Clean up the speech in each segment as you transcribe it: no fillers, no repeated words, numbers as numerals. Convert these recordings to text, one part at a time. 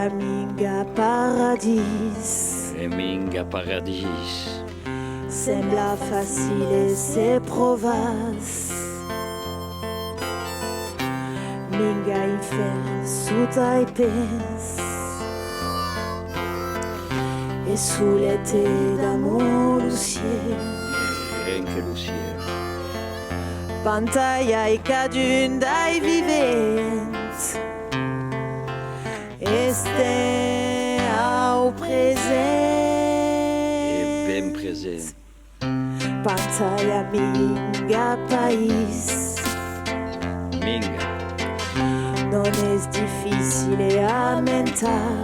Pantaia minga paradis. E minga paradis. Sembla facile se provas. Minga inferno su tai pes. E sulle te d'amor lucier. Anche Lucia. Pantaia e cadun dai vivent. Este au present. E ben present. Pantaia minga país. Minga. Non es difficile a mentar.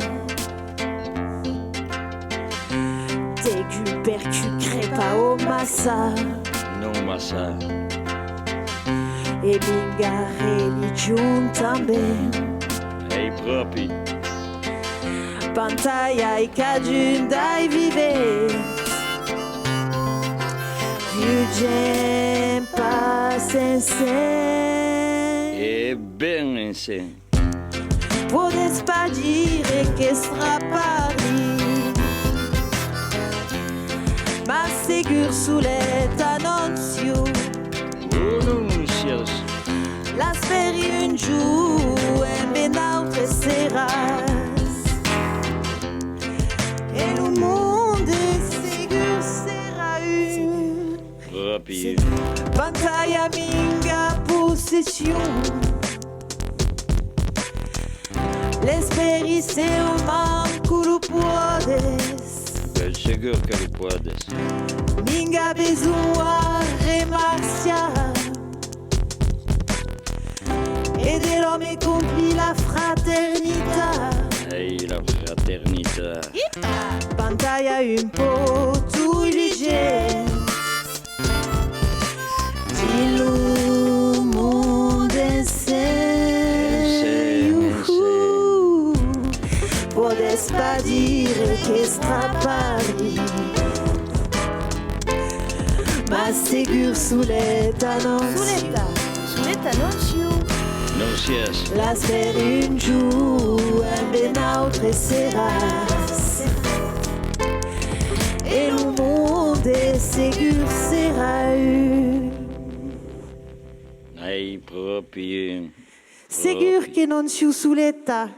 Tegu percu crepa o massa. Non massa. E minga religion também. Ei propi. Pantaia e cadun dai vivent. Viugem pasensen. E ben ensen. Podes pas dire que sera Paris. Ma ségur sulet annuncio. Pronuncias. La speri un giù e ben altre serás. Et le monde ségur sera une. Propi. Pantaia minga possession. L'esperi se o manco lo puodes. Ben segur que lo podes. Minga besoin remarciar. Et de l'homme compris la fraternità. Ei la fraternità. Pantaia un po' tu legge. Di lo monde sei. Podes pas dire que strapari. Ma ségur sulet annuncio. Nuncias. La sera un giù e ben altre serás. Et le monde ségur sera une. Ei propi. Ségur che non ci sulletta.